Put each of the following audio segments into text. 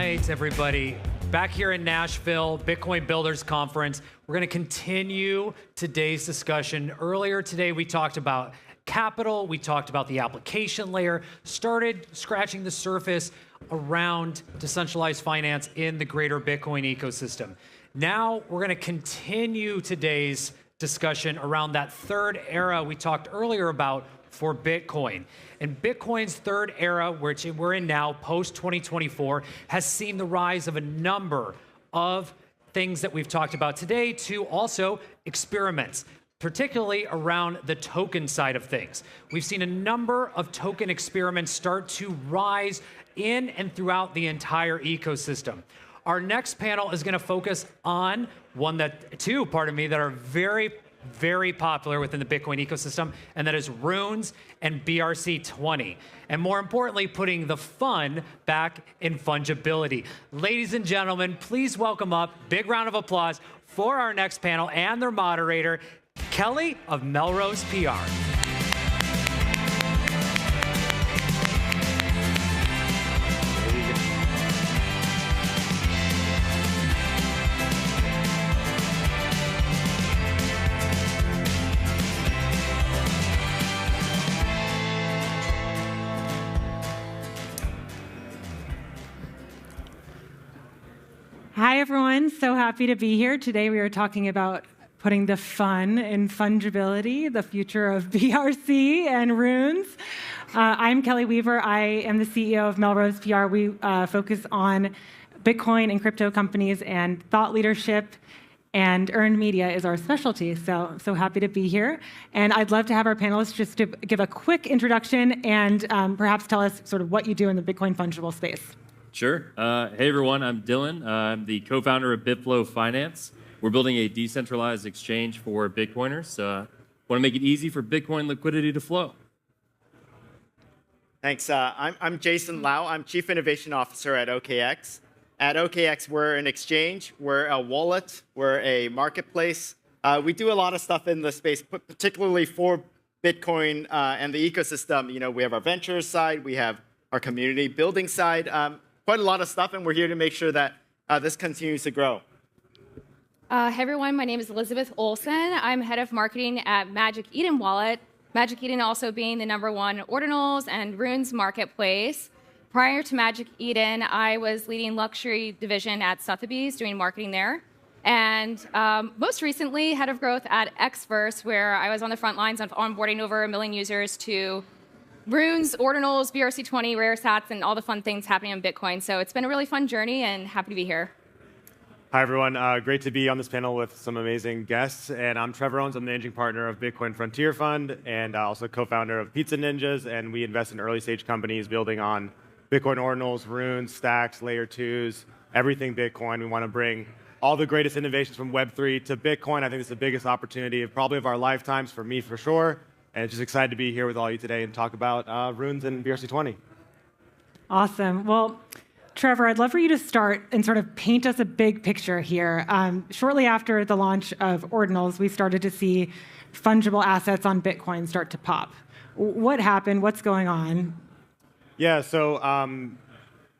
right, everybody. Back here in Nashville, Bitcoin Builders Conference. We're going to continue today's discussion. Earlier today, we talked about capital. We talked about the application layer, started scratching the surface around decentralized finance in the greater Bitcoin ecosystem. Now, we're going to continue today's discussion around that third era we talked earlier about for Bitcoin. And Bitcoin's third era, which we're in now, post-2024, has seen the rise of a number of things that we've talked about today to also experiments, particularly around the token side of things. We've seen a number of token experiments start to rise in and throughout the entire ecosystem. Our next panel is going to focus on two that are very popular within the Bitcoin ecosystem, and that is Runes and BRC-20. And more importantly, putting the fun back in fungibility. Ladies and gentlemen, please welcome up, big round of applause for our next panel and their moderator, Kelley of Melrose PR. Hi, everyone. So happy to be here. Today we are talking about putting the fun in fungibility, the future of BRC and Runes. I'm Kelley Weaver. I am the CEO of Melrose PR. We focus on Bitcoin and crypto companies and thought leadership, and earned media is our specialty. So happy to be here. And I'd love to have our panelists just to give a quick introduction and perhaps tell us sort of what you do in the Bitcoin fungible space. Sure. Hey, everyone. I'm Dylan. I'm the co-founder of Bitflow Finance. We're building a decentralized exchange for Bitcoiners. Want to make it easy for Bitcoin liquidity to flow. Thanks. I'm Jason Lau. I'm Chief Innovation Officer at OKX. At OKX, we're an exchange. We're a wallet. We're a marketplace. We do a lot of stuff in the space, particularly for Bitcoin and the ecosystem. You know, we have our ventures side. We have our community building side. Quite a lot of stuff, and we're here to make sure that this continues to grow. Hey everyone, my name is Elizabeth Olsen. I'm head of marketing at Magic Eden Wallet. Magic Eden also being the #1 Ordinals and Runes marketplace. Prior to Magic Eden, I was leading luxury division at Sotheby's, doing marketing there. And most recently, head of growth at Xverse, where I was on the front lines of onboarding over 1 million users to Runes, Ordinals, BRC-20, rare sats, and all the fun things happening on Bitcoin. So it's been a really fun journey, and happy to be here. Hi, everyone. Great to be on this panel with some amazing guests. And I'm Trevor Owens. I'm the managing partner of Bitcoin Frontier Fund and also co-founder of Pizza Ninjas. And we invest in early-stage companies building on Bitcoin Ordinals, Runes, Stacks, Layer 2s, everything Bitcoin. We want to bring all the greatest innovations from Web3 to Bitcoin. I think it's the biggest opportunity probably of our lifetimes, for me for sure. And just excited to be here with all you today and talk about Runes and BRC-20. Awesome. Well, Trevor, I'd love for you to start and sort of paint us a big picture here. Shortly after the launch of Ordinals, we started to see fungible assets on Bitcoin start to pop. What happened? What's going on? Yeah, so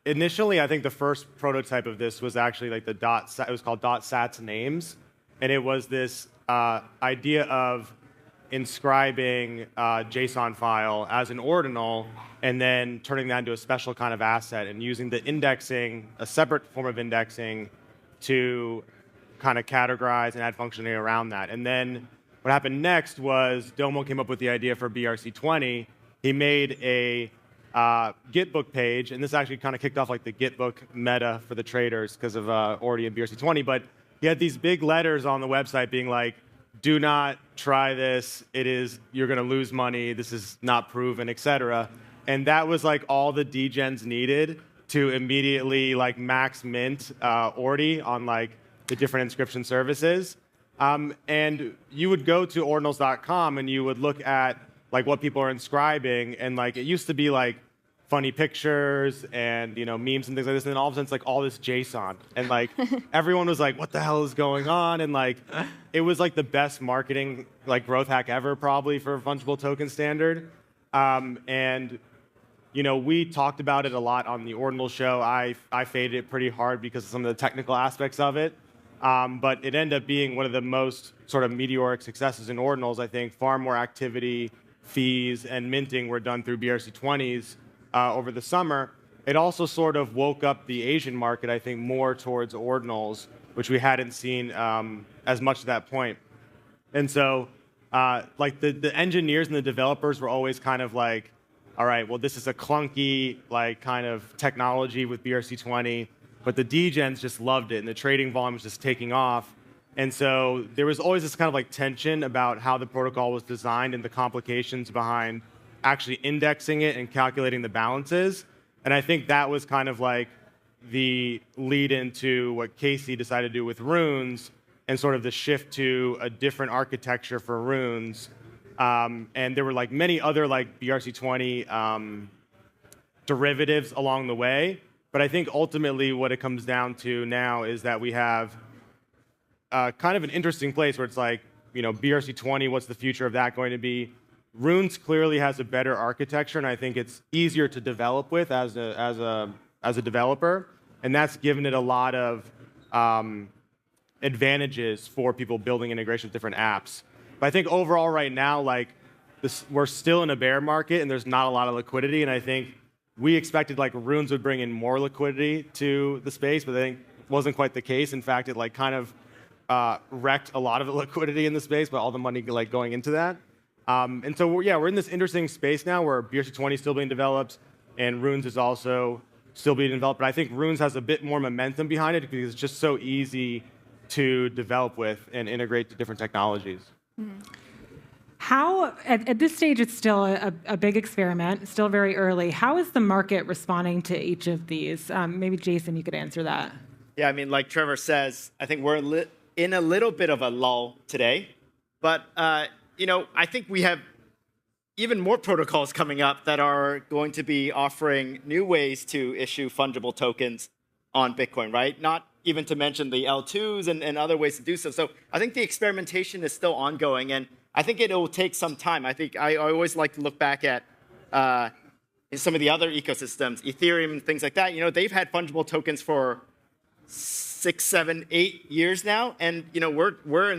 initially, I think the first prototype of this was actually like it was called .sats names. And it was this idea of inscribing a JSON file as an ordinal and then turning that into a special kind of asset and using the indexing, a separate form of indexing, to kind of categorize and add functionality around that. And then what happened next was Domo came up with the idea for BRC-20. He made a Gitbook page, and this actually kind of kicked off like the Gitbook meta for the traders because of Ordi and BRC-20, but he had these big letters on the website being like, do not try this. You're going to lose money. This is not proven, etc. And that was like all the degens needed to immediately like max mint Ordi on like the different inscription services. And you would go to ordinals.com and you would look at like what people are inscribing, and like it used to be like funny pictures and memes and things like this, and then all of a sudden it's like all this JSON, and like everyone was like, what the hell is going on? And like it was like the best marketing like growth hack ever probably for a fungible token standard. And we talked about it a lot on the Ordinal show. I faded it pretty hard because of some of the technical aspects of it. But it ended up being one of the most sort of meteoric successes in Ordinals. I think far more activity, fees, and minting were done through BRC-20s over the summer. It also sort of woke up the Asian market, I think, more towards Ordinals, which we hadn't seen as much at that point. And so, like the engineers and the developers were always kind of like, all right, well, this is a clunky, like, kind of technology with BRC-20, but the degens just loved it, and the trading volume was just taking off. And so there was always this kind of like tension about how the protocol was designed and the complications behind actually indexing it and calculating the balances. And I think that was kind of like the lead into what Casey decided to do with Runes and sort of the shift to a different architecture for Runes. And there were like many other like BRC-20 derivatives along the way. But I think ultimately what it comes down to now is that we have kind of an interesting place where it's like, BRC-20, what's the future of that going to be? Runes clearly has a better architecture, and I think it's easier to develop with as a developer, and that's given it a lot of advantages for people building integration with different apps. But I think overall right now, like we're still in a bear market, and there's not a lot of liquidity, and I think we expected like Runes would bring in more liquidity to the space, but I think it wasn't quite the case. In fact, it like kind of wrecked a lot of the liquidity in the space by all the money like going into that. And so, we're in this interesting space now where BRC-20 is still being developed and Runes is also still being developed. But I think Runes has a bit more momentum behind it because it's just so easy to develop with and integrate to different technologies. Mm-hmm. How, at this stage, it's still a big experiment, still very early. How is the market responding to each of these? Maybe Jason, you could answer that. Yeah, I mean, like Trevor says, I think we're in a little bit of a lull today. But I think we have even more protocols coming up that are going to be offering new ways to issue fungible tokens on Bitcoin, right? Not even to mention the L2s and other ways to do so. So I think the experimentation is still ongoing, and I think it will take some time. I think I always like to look back at some of the other ecosystems, Ethereum and things like that. They've had fungible tokens for 6, 7, 8 years now, and we're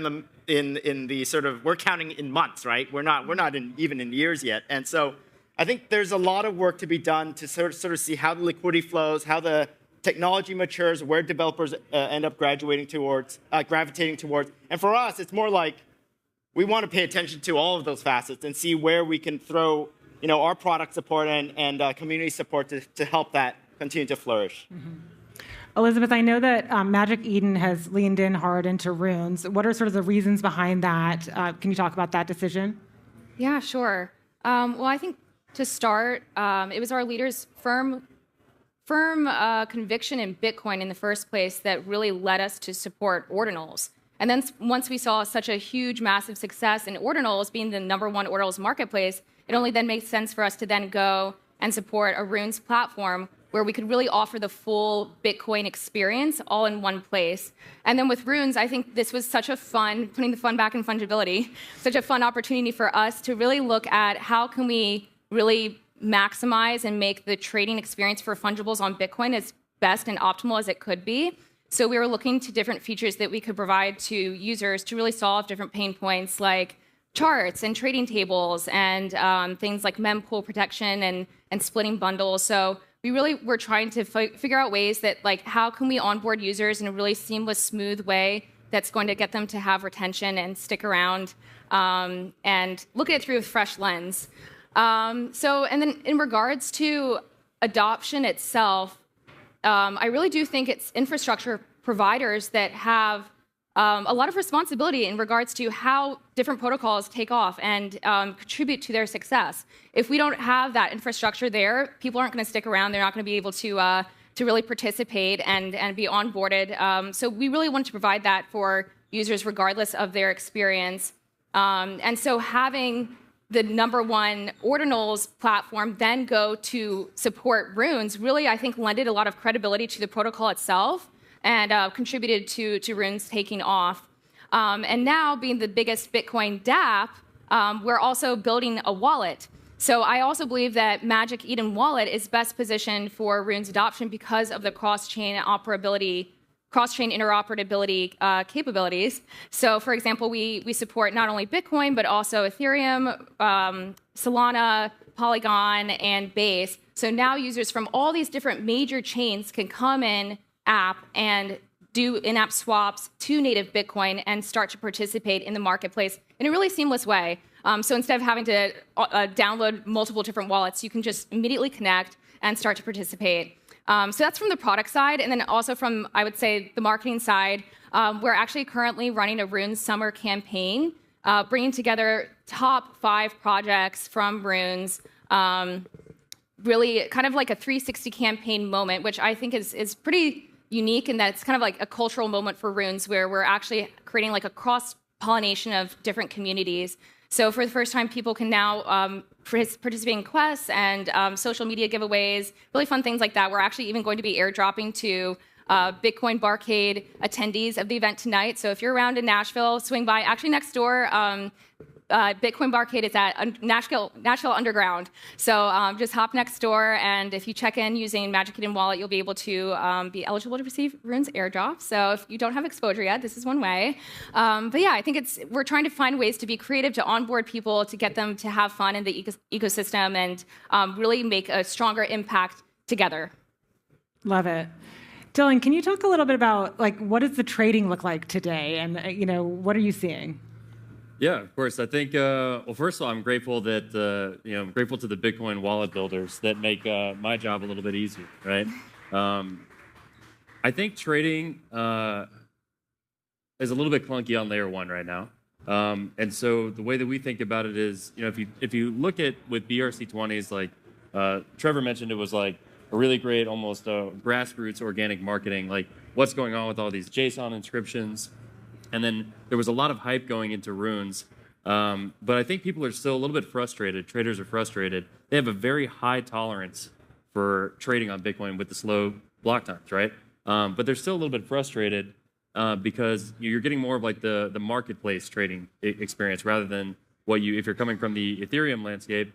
in the sort of, we're counting in months, right? We're not even in years yet. And so I think there's a lot of work to be done to sort of see how the liquidity flows, how the technology matures, where developers end up gravitating towards. And for us, it's more like we want to pay attention to all of those facets and see where we can throw our product support and community support to help that continue to flourish. Mm-hmm. Elizabeth, I know that Magic Eden has leaned in hard into Runes. What are sort of the reasons behind that? Can you talk about that decision? Yeah, sure. Well, I think to start, it was our leaders' firm conviction in Bitcoin in the first place that really led us to support Ordinals. And then once we saw such a huge, massive success in Ordinals being the #1 Ordinals marketplace, it only then made sense for us to then go and support a Runes platform where we could really offer the full Bitcoin experience all in one place. And then with Runes, I think this was such a fun, putting the fun back in fungibility, such a fun opportunity for us to really look at how can we really maximize and make the trading experience for fungibles on Bitcoin as best and optimal as it could be. So we were looking to different features that we could provide to users to really solve different pain points like charts and trading tables and things like mempool protection and splitting bundles. So we really were trying to figure out ways that, like, how can we onboard users in a really seamless, smooth way that's going to get them to have retention and stick around and look at it through a fresh lens. And then in regards to adoption itself, I really do think it's infrastructure providers that have a lot of responsibility in regards to how different protocols take off and contribute to their success. If we don't have that infrastructure there, people aren't going to stick around. They're not going to be able to really participate and be onboarded. So we really want to provide that for users regardless of their experience. And so having the #1 Ordinals platform then go to support Runes really, I think, lended a lot of credibility to the protocol itself and contributed to Runes taking off. And now, being the biggest Bitcoin dApp, we're also building a wallet. So I also believe that Magic Eden Wallet is best positioned for Runes adoption because of the cross-chain interoperability capabilities. So, for example, we support not only Bitcoin, but also Ethereum, Solana, Polygon, and Base. So now users from all these different major chains can come in app and do in-app swaps to native Bitcoin and start to participate in the marketplace in a really seamless way. So instead of having to download multiple different wallets, you can just immediately connect and start to participate. So that's from the product side. And then also from, I would say, the marketing side, we're actually currently running a Runes summer campaign, bringing together top 5 projects from Runes, really kind of like a 360 campaign moment, which I think is pretty unique in that it's kind of like a cultural moment for Runes where we're actually creating like a cross-pollination of different communities. So for the first time, people can now participate in quests and social media giveaways, really fun things like that. We're actually even going to be airdropping to Bitcoin Barcade attendees of the event tonight. So if you're around in Nashville, swing by. Actually, next door, Bitcoin Barcade is at Nashville Underground. So just hop next door, and if you check in using Magic Eden Wallet, you'll be able to be eligible to receive Runes airdrop. So if you don't have exposure yet, this is one way. But yeah, I think we're trying to find ways to be creative, to onboard people, to get them to have fun in the ecosystem, and really make a stronger impact together. Love it. Dylan, can you talk a little bit about what does the trading look like today, and what are you seeing? Yeah, of course. I think, well, first of all, I'm grateful that, I'm grateful to the Bitcoin wallet builders that make my job a little bit easier, right? I think trading is a little bit clunky on layer 1 right now. And so the way that we think about it is, if you look at with BRC-20s, like Trevor mentioned, it was like a really great, almost grassroots organic marketing, like what's going on with all these JSON inscriptions. And then there was a lot of hype going into Runes. But I think people are still a little bit frustrated. Traders are frustrated. They have a very high tolerance for trading on Bitcoin with the slow block times, right? But they're still a little bit frustrated because you're getting more of like the marketplace trading experience rather than if you're coming from the Ethereum landscape,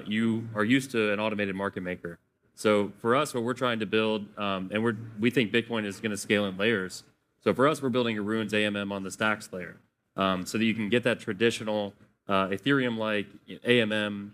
you are used to an automated market maker. So for us, what we're trying to build, and we think Bitcoin is going to scale in layers. So for us, we're building a Runes AMM on the stacks layer so that you can get that traditional Ethereum-like AMM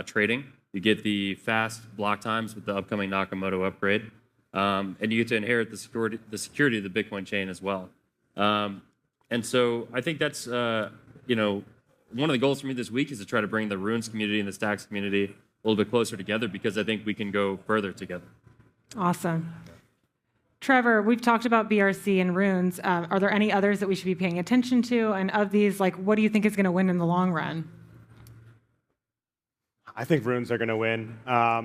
trading. You get the fast block times with the upcoming Nakamoto upgrade, and you get to inherit the security of the Bitcoin chain as well. And so I think that's one of the goals for me this week is to try to bring the Runes community and the stacks community a little bit closer together because I think we can go further together. Awesome. Trevor, we've talked about BRC and Runes. Are there any others that we should be paying attention to? And of these, what do you think is going to win in the long run? I think Runes are going to win. I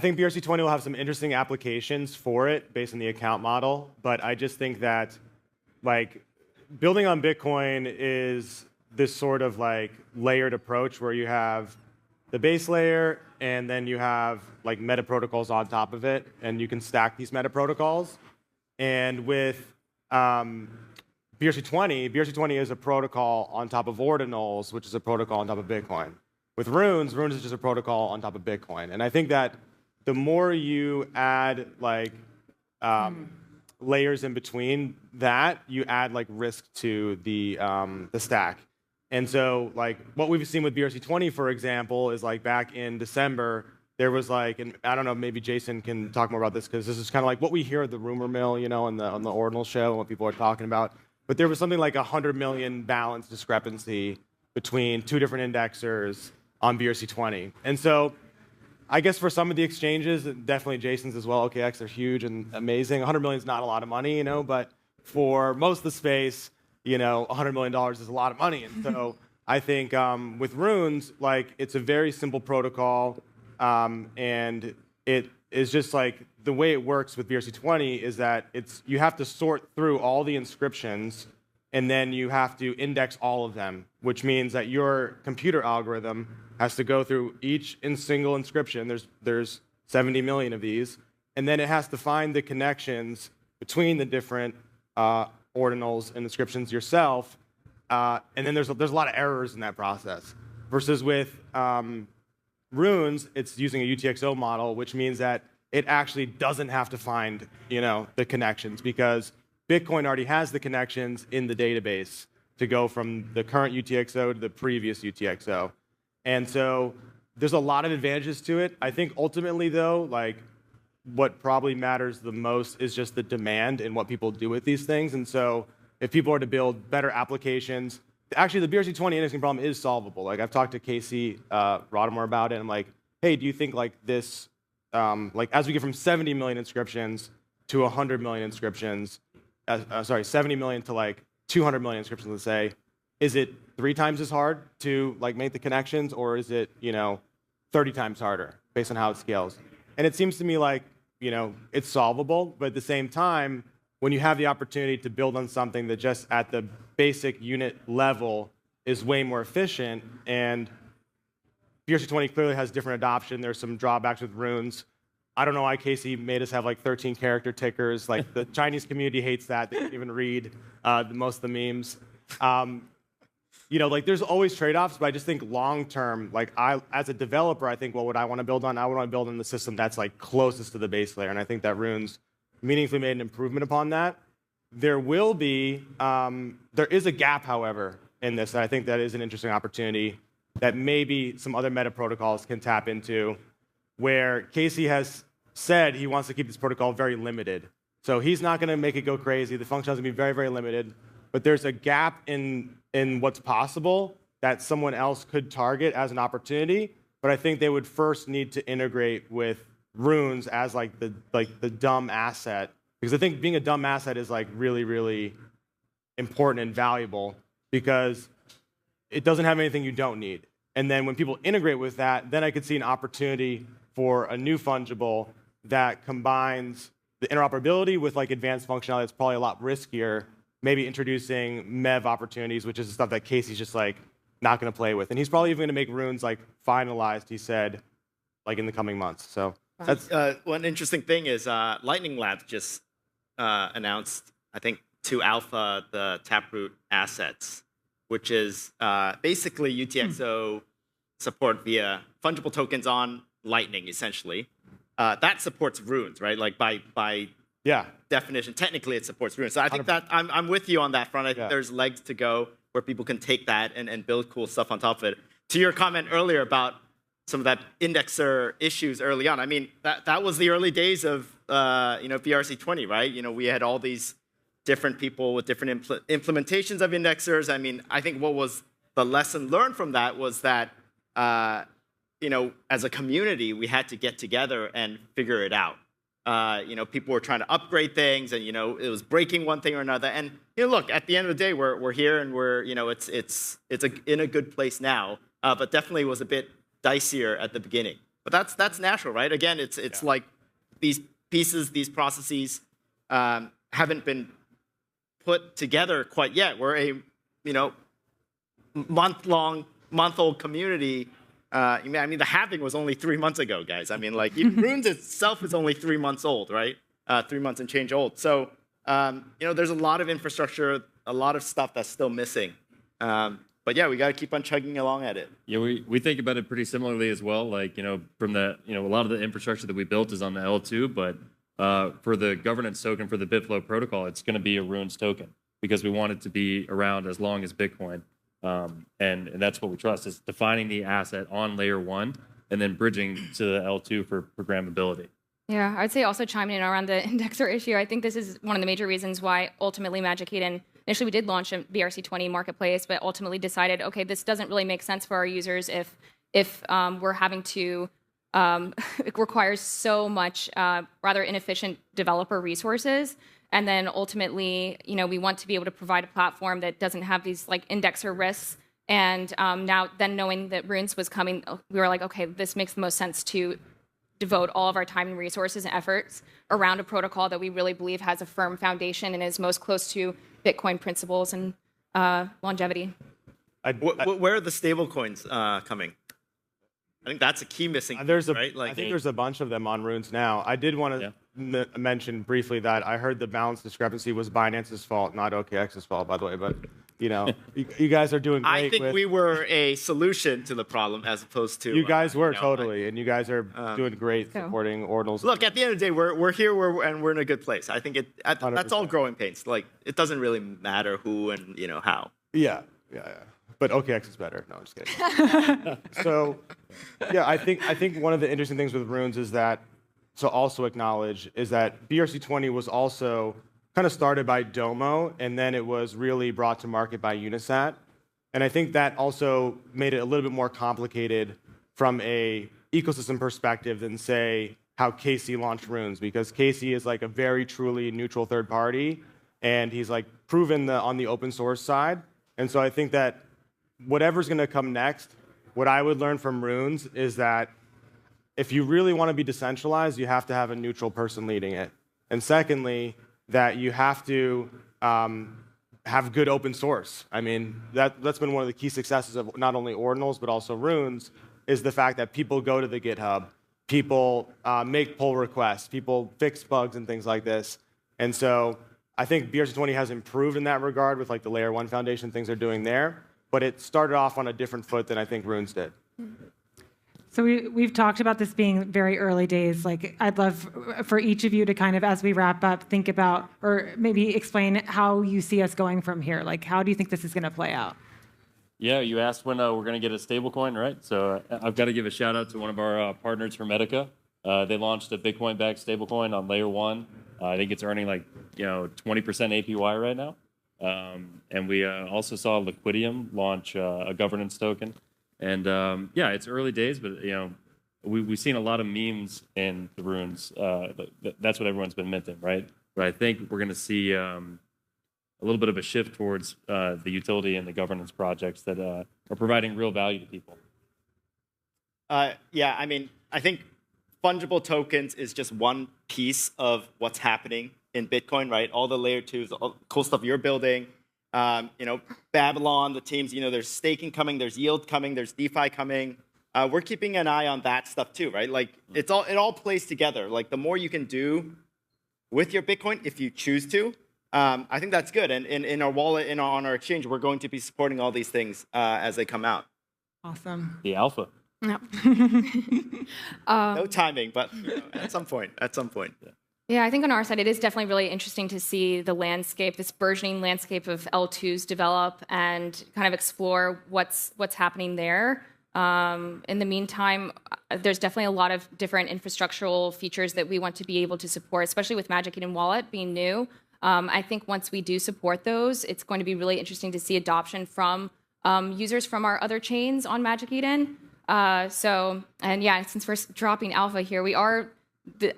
think BRC-20 will have some interesting applications for it based on the account model. But I just think that building on Bitcoin is this sort of layered approach where you have the base layer, and then you have meta protocols on top of it, and you can stack these meta protocols. And with BRC-20 is a protocol on top of ordinals, which is a protocol on top of Bitcoin. With Runes is just a protocol on top of Bitcoin. And I think that the more you add layers in between that, you add risk to the stack. And so, what we've seen with BRC-20, for example, is back in December, there was and I don't know, maybe Jason can talk more about this because this is kind of what we hear at the rumor mill, on the Ordinal show and what people are talking about. But there was something like 100 million balance discrepancy between 2 different indexers on BRC-20. And so, I guess for some of the exchanges, definitely Jason's as well, OKX, they're huge and amazing. 100 million is not a lot of money, but for most of the space, $100 million is a lot of money. And so I think with Runes, it's a very simple protocol. And it is just the way it works with BRC-20 is that you have to sort through all the inscriptions and then you have to index all of them, which means that your computer algorithm has to go through each single inscription. There's 70 million of these. And then it has to find the connections between the different ordinals and inscriptions yourself, and then there's a lot of errors in that process. Versus with Runes, it's using a UTXO model, which means that it actually doesn't have to find, the connections, because Bitcoin already has the connections in the database to go from the current UTXO to the previous UTXO. And so there's a lot of advantages to it. I think ultimately, though, like, what probably matters the most is just the demand and what people do with these things. And so if people are to build better applications, actually the BRC-20 indexing problem is solvable. Like, I've talked to Casey Rodamore about it, and I'm like, hey, do you think like this, like as we get from 70 million inscriptions to 100 million inscriptions, 70 million to like 200 million inscriptions, let's say, is it 3 times as hard to like make the connections, or is it 30 times harder based on how it scales? And it seems to me like it's solvable, but at the same time, when you have the opportunity to build on something that just at the basic unit level is way more efficient, and BRC-20 clearly has different adoption. There's some drawbacks with runes. I don't know why Casey made us have like 13 character tickers. Like, the Chinese community hates that. They can't even read most of the memes. Like, there's always trade-offs, but I just think long-term, like, as a developer, I think, what would I want to build on? I would want to build on the system that's like closest to the base layer, and I think that runes meaningfully made an improvement upon that. There is a gap, however, in this, and I think that is an interesting opportunity that maybe some other meta protocols can tap into, where Casey has said he wants to keep this protocol very limited. So he's not going to make it go crazy. The functionality is going to be very, very limited, but there's a gap in what's possible that someone else could target as an opportunity. But I think they would first need to integrate with runes as like the dumb asset, because I think being a dumb asset is like really, really important and valuable, because it doesn't have anything you don't need. And then when people integrate with that, then I could see an opportunity for a new fungible that combines the interoperability with like advanced functionality that's probably a lot riskier, maybe introducing MEV opportunities, which is the stuff that Casey's just like not going to play with. And he's probably even going to make runes like finalized, he said, like in the coming months. So that's one interesting thing is Lightning Labs just announced, I think, to alpha the Taproot assets, which is basically UTXO support via fungible tokens on Lightning, essentially. That supports runes, right? Like by definition, technically it supports runes. So I think that I'm with you on that front. I think there's legs to go where people can take that and build cool stuff on top of it. To your comment earlier about some of that indexer issues early on, I mean, that was the early days of BRC-20, right? We had all these different people with different implementations of indexers. I mean, I think what was the lesson learned from that was that as a community, we had to get together and figure it out. People were trying to upgrade things, and it was breaking one thing or another. And look, at the end of the day, we're here, and we're it's in a good place now. But definitely was a bit dicier at the beginning. But that's natural, right? Again, it's like these pieces, these processes haven't been put together quite yet. We're a month-old community. I mean, the halving was only 3 months ago, guys. I mean, like, Runes itself is only 3 months old, right? 3 months and change old. So, there's a lot of infrastructure, a lot of stuff that's still missing. But yeah, we got to keep on chugging along at it. Yeah, we think about it pretty similarly as well. Like, from the, a lot of the infrastructure that we built is on the L2, but for the governance token for the Bitflow protocol, it's going to be a Runes token, because we want it to be around as long as Bitcoin. And that's what we trust, is defining the asset on layer 1 and then bridging to the L2 for programmability. Yeah, I'd say also chiming in around the indexer issue. I think this is one of the major reasons why ultimately Magic Eden, initially we did launch a BRC-20 marketplace, but ultimately decided, okay, this doesn't really make sense for our users if we're having to, it requires so much rather inefficient developer resources. And then ultimately, we want to be able to provide a platform that doesn't have these like indexer risks. And now then knowing that Runes was coming, we were like, okay, this makes the most sense to devote all of our time and resources and efforts around a protocol that we really believe has a firm foundation and is most close to Bitcoin principles and longevity. Where are the stablecoins coming? I think that's a key missing piece, right? I think there's a bunch of them on Runes now. I did want to mention briefly that I heard the balance discrepancy was Binance's fault, not OKX's fault, by the way. But You guys are doing great. I think we were a solution to the problem as opposed to. You guys were totally, and you guys are doing great supporting ordinals. Look, at the end of the day, we're here, and we're in a good place. I think that's all growing pains. Like, it doesn't really matter who and how. Yeah. But OKX is better. No, I'm just kidding. So, yeah, I think one of the interesting things with Runes is that to also acknowledge is that BRC-20 was also kind of started by Domo, and then it was really brought to market by Unisat. And I think that also made it a little bit more complicated from a ecosystem perspective than, say, how Casey launched Runes, because Casey is like a very truly neutral third party, and he's like proven on the open source side. And so I think that whatever's going to come next, what I would learn from Runes is that if you really want to be decentralized, you have to have a neutral person leading it. And secondly, that you have to have good open source. I mean, that's been one of the key successes of not only Ordinals, but also Runes, is the fact that people go to the GitHub, people make pull requests, people fix bugs and things like this. And so I think BRC-20 has improved in that regard with like the Layer 1 Foundation, things they're doing there, but it started off on a different foot than I think Runes did. So we've talked about this being very early days. Like, I'd love for each of you to kind of, as we wrap up, think about or maybe explain how you see us going from here. Like, how do you think this is going to play out? Yeah, you asked when we're going to get a stablecoin, right? So I've got to give a shout out to one of our partners, Hermetica. They launched a Bitcoin-backed stablecoin on Layer 1. I think it's earning like 20% APY right now. And we also saw Liquidium launch a governance token. And yeah, it's early days, but we've seen a lot of memes in the Runes. That's what everyone's been minting, right? But I think we're going to see a little bit of a shift towards the utility and the governance projects that are providing real value to people. Yeah, I mean, I think fungible tokens is just one piece of what's happening in Bitcoin, right? All the layer 2s, all the cool stuff you're building. Babylon, the teams, there's staking coming, there's yield coming, there's DeFi coming. We're keeping an eye on that stuff too, right? Like, it all plays together. Like, the more you can do with your Bitcoin, if you choose to, I think that's good. And in our wallet, on our exchange, we're going to be supporting all these things as they come out. Awesome. The alpha. Yep. No timing, but at some point. Yeah. Yeah, I think on our side, it is definitely really interesting to see the landscape, this burgeoning landscape of L2s develop and kind of explore what's happening there. In the meantime, there's definitely a lot of different infrastructural features that we want to be able to support, especially with Magic Eden Wallet being new. I think once we do support those, it's going to be really interesting to see adoption from users from our other chains on Magic Eden. And yeah, since we're dropping alpha here, we are,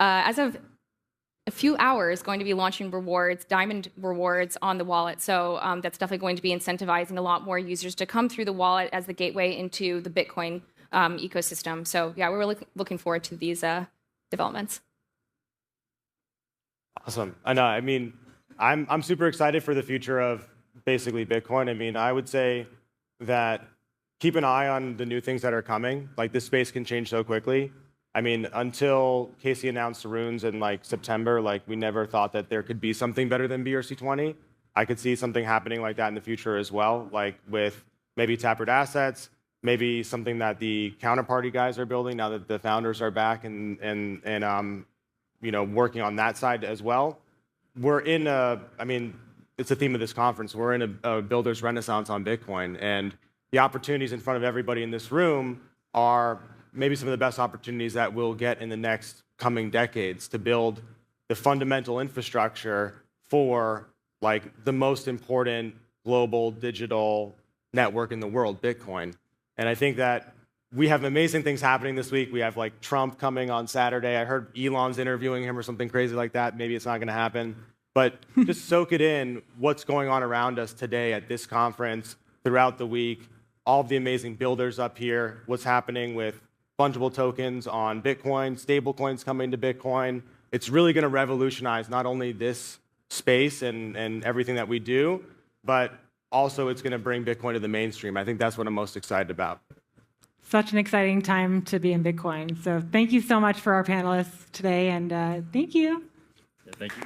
as of a few hours, going to be launching rewards, diamond rewards on the wallet. So that's definitely going to be incentivizing a lot more users to come through the wallet as the gateway into the Bitcoin ecosystem. So yeah, we're really looking forward to these developments. Awesome. I know. I mean, I'm super excited for the future of basically Bitcoin. I mean, I would say that keep an eye on the new things that are coming. Like, this space can change so quickly. I mean, until Casey announced Runes in like September, like, we never thought that there could be something better than BRC-20. I could see something happening like that in the future as well, like with maybe Taproot Assets, maybe something that the counterparty guys are building now that the founders are back and working on that side as well. We're in it's the theme of this conference. We're in a builder's renaissance on Bitcoin, and the opportunities in front of everybody in this room are maybe some of the best opportunities that we'll get in the next coming decades to build the fundamental infrastructure for like the most important global digital network in the world, Bitcoin. And I think that we have amazing things happening this week. We have like Trump coming on Saturday. I heard Elon's interviewing him or something crazy like that. Maybe it's not going to happen. But just soak it in, what's going on around us today at this conference, throughout the week, all of the amazing builders up here, what's happening with fungible tokens on Bitcoin, stablecoins coming to Bitcoin. It's really going to revolutionize not only this space and everything that we do, but also it's going to bring Bitcoin to the mainstream. I think that's what I'm most excited about. Such an exciting time to be in Bitcoin. So thank you so much for our panelists today, and thank you. Yeah, thank you.